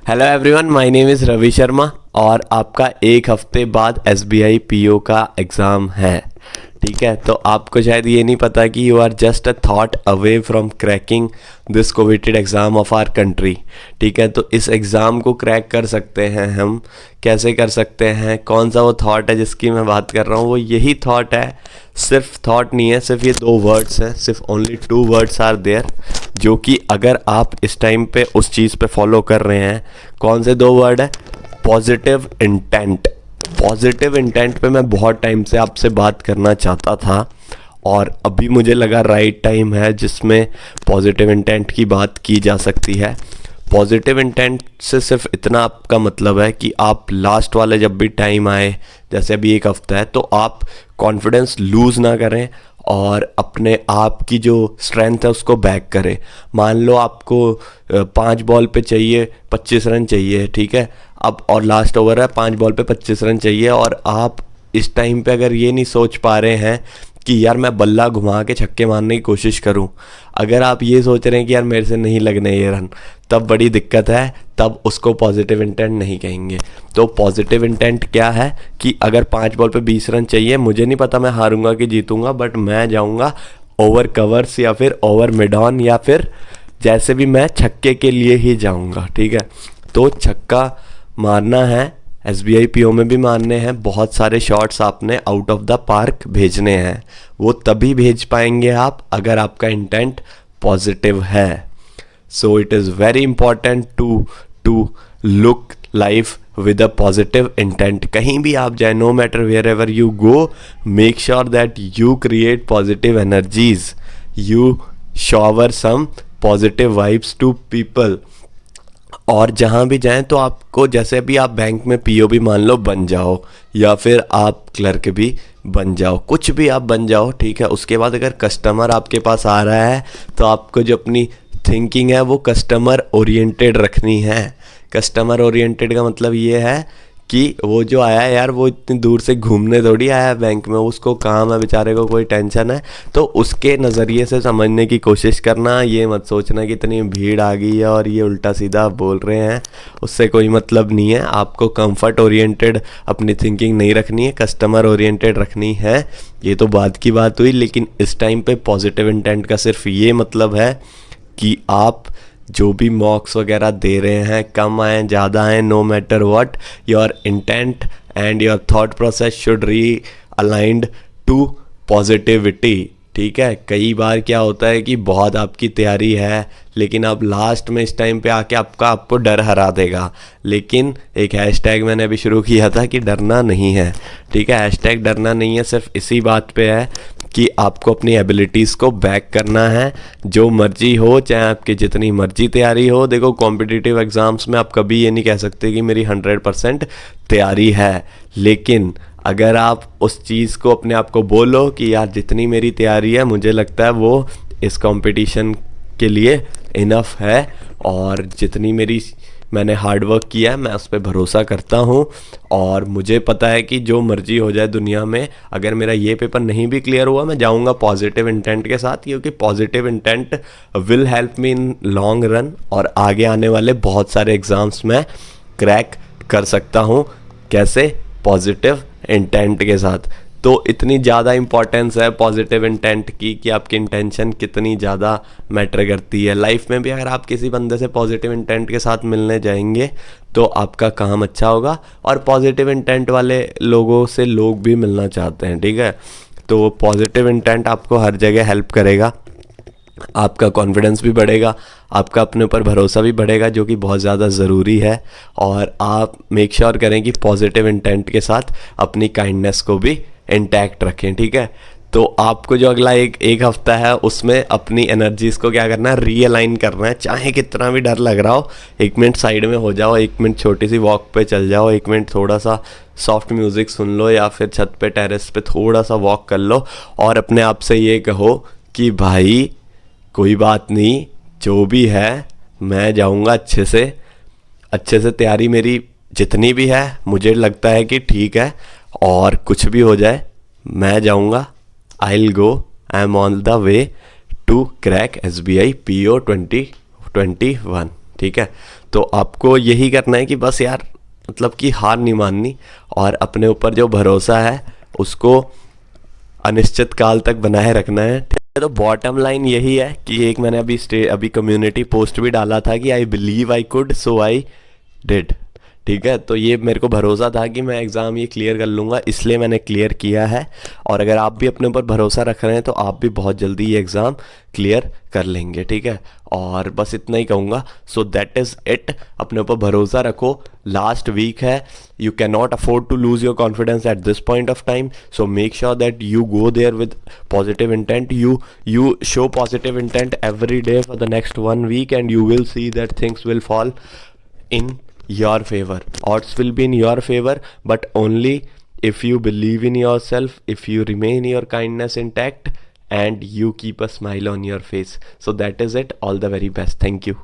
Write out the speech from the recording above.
Hello everyone, my name is Ravi Sharma और आपका एक हफ्ते बाद एसबीआई पीओ का एग्ज़ाम है। ठीक है, तो आपको शायद ये नहीं पता कि you are just a thought away from cracking this coveted exam of our country. ठीक है, तो इस एग्ज़ाम को क्रैक कर सकते हैं हम। कैसे कर सकते हैं? कौन सा वो थॉट है जिसकी मैं बात कर रहा हूँ? वो यही थॉट है। सिर्फ थॉट नहीं है, सिर्फ ये 2 वर्ड्स हैं, सिर्फ ओनली 2 वर्ड्स आर देयर, जो कि अगर आप इस टाइम पे उस चीज़ पे फॉलो कर रहे हैं। कौन से 2 वर्ड है? Positive intent. पॉजिटिव इंटेंट पे मैं बहुत टाइम से आपसे बात करना चाहता था और अभी मुझे लगा राइट टाइम है जिसमें पॉजिटिव इंटेंट की बात की जा सकती है। पॉजिटिव इंटेंट से सिर्फ इतना आपका मतलब है कि आप लास्ट वाले जब भी टाइम आए, जैसे अभी एक हफ्ता है, तो आप कॉन्फिडेंस लूज़ ना करें और अपने आप की जो स्ट्रेंथ है उसको बैक करें। मान लो आपको 5 बॉल पे चाहिए 25 रन चाहिए, ठीक है, अब और लास्ट ओवर है, 5 बॉल पे 25 रन चाहिए और आप इस टाइम पे अगर ये नहीं सोच पा रहे हैं कि यार मैं बल्ला घुमा के छक्के मारने की कोशिश करूं, अगर आप ये सोच रहे हैं कि यार मेरे से नहीं लगने ये रन, तब बड़ी दिक्कत है, तब उसको पॉजिटिव इंटेंट नहीं कहेंगे। तो पॉजिटिव इंटेंट क्या है कि अगर 5 बॉल पे 20 रन चाहिए, मुझे नहीं पता मैं हारूंगा कि जीतूंगा, बट मैं जाऊंगा ओवर कवर्स या फिर ओवर मिड ऑन या फिर जैसे भी मैं छक्के के लिए ही जाऊंगा। ठीक है, तो छक्का मारना है, एसबीआई पीओ में भी मारने हैं, बहुत सारे शॉट्स आपने आउट ऑफ द पार्क भेजने हैं। वो तभी भेज पाएंगे आप अगर आपका इंटेंट पॉजिटिव है। So it is very important to look life with a positive intent. कहीं भी आप जाए, no matter wherever you go, make sure that you create positive energies, you shower some positive vibes to people. और जहाँ भी जाएं तो आपको, जैसे भी आप बैंक में पीओ भी मान लो बन जाओ या फिर आप क्लर्क भी बन जाओ, कुछ भी आप बन जाओ, ठीक है। उसके बाद अगर कस्टमर आपके पास आ रहा है तो आपको जो अपनी थिंकिंग है वो कस्टमर ओरिएंटेड रखनी है। कस्टमर ओरिएंटेड का मतलब ये है कि वो जो आया है यार, वो इतनी दूर से घूमने थोड़ी आया है बैंक में, उसको काम है, बेचारे को कोई टेंशन है, तो उसके नज़रिए से समझने की कोशिश करना। ये मत सोचना कि इतनी भीड़ आ गई है और ये उल्टा सीधा बोल रहे हैं, उससे कोई मतलब नहीं है। आपको कंफर्ट ओरिएंटेड अपनी थिंकिंग नहीं रखनी है, कस्टमर ओरिएंटेड रखनी है। ये तो बात की बात हुई, लेकिन इस टाइम पे पॉजिटिव इंटेंट का सिर्फ ये मतलब है कि आप जो भी मॉक्स वगैरह दे रहे हैं, कम आए ज़्यादा आए, no matter what, your intent and your thought process should realigned to positivity. ठीक है, कई बार क्या होता है कि बहुत आपकी तैयारी है लेकिन अब लास्ट में इस टाइम पे आके आपको डर हरा देगा। लेकिन एक हैशटैग मैंने अभी शुरू किया था कि डरना नहीं है। ठीक है, हैशटैग डरना नहीं है सिर्फ इसी बात पे है कि आपको अपनी एबिलिटीज़ को बैक करना है, जो मर्जी हो, चाहे आपकी जितनी मर्जी तैयारी हो। देखो, कॉम्पिटिटिव एग्ज़ाम्स में आप कभी ये नहीं कह सकते कि मेरी 100% तैयारी है, लेकिन अगर आप उस चीज़ को अपने आप को बोलो कि यार जितनी मेरी तैयारी है, मुझे लगता है वो इस कंपटीशन के लिए इनफ है, और जितनी मेरी मैंने हार्ड वर्क किया है मैं उस पर भरोसा करता हूँ, और मुझे पता है कि जो मर्जी हो जाए दुनिया में, अगर मेरा ये पेपर नहीं भी क्लियर हुआ, मैं जाऊँगा पॉजिटिव इंटेंट के साथ, क्योंकि positive intent will help me in long run, और आगे आने वाले बहुत सारे एग्ज़ाम्स में क्रैक कर सकता हूँ। कैसे? पॉजिटिव इंटेंट के साथ। तो इतनी ज़्यादा इंपॉर्टेंस है पॉजिटिव इंटेंट की कि आपकी इंटेंशन कितनी ज़्यादा मैटर करती है लाइफ में भी। अगर आप किसी बंदे से पॉजिटिव इंटेंट के साथ मिलने जाएंगे तो आपका काम अच्छा होगा, और पॉजिटिव इंटेंट वाले लोगों से लोग भी मिलना चाहते हैं। ठीक है, तो पॉजिटिव इंटेंट आपको हर जगह हेल्प करेगा, आपका कॉन्फिडेंस भी बढ़ेगा, आपका अपने ऊपर भरोसा भी बढ़ेगा, जो कि बहुत ज़्यादा ज़रूरी है। और आप मेक श्योर करें कि पॉजिटिव इंटेंट के साथ अपनी काइंडनेस को भी इंटैक्ट रखें। ठीक है, तो आपको जो अगला एक हफ्ता है उसमें अपनी एनर्जीज़ को क्या करना है? रीअलाइन करना है। चाहे कितना भी डर लग रहा हो, 1 मिनट साइड में हो जाओ, 1 मिनट छोटी सी वॉक पे चल जाओ, 1 मिनट थोड़ा सा सॉफ्ट म्यूज़िक सुन लो, या फिर छत पे टेरेस पे थोड़ा सा वॉक कर लो, और अपने आप से ये कहो कि भाई कोई बात नहीं, जो भी है मैं जाऊंगा अच्छे से तैयारी मेरी जितनी भी है मुझे लगता है कि ठीक है, और कुछ भी हो जाए मैं जाऊंगा, I will go, I am on the way to crack SBI PO 2021। ठीक है, तो आपको यही करना है कि बस यार मतलब कि हार नहीं माननी और अपने ऊपर जो भरोसा है उसको अनिश्चित काल तक बनाए रखना है। ठीक है, तो बॉटम लाइन यही है कि एक मैंने अभी कम्युनिटी पोस्ट भी डाला था कि I believe I could so I did. ठीक है, तो ये मेरे को भरोसा था कि मैं एग्ज़ाम ये क्लियर कर लूँगा, इसलिए मैंने क्लियर किया है। और अगर आप भी अपने ऊपर भरोसा रख रहे हैं तो आप भी बहुत जल्दी ये एग्ज़ाम क्लियर कर लेंगे। ठीक है, और बस इतना ही कहूँगा। So that is it. अपने ऊपर भरोसा रखो, लास्ट वीक है, you can not afford to lose your confidence at this point of time. So make sure that you go there with positive intent, you show positive intent every day for the next 1 week, and you will see that things will fall in your favor. Odds will be in your favor, but only if you believe in yourself, if you remain your kindness intact, and you keep a smile on your face. So that is it. All the very best. Thank you.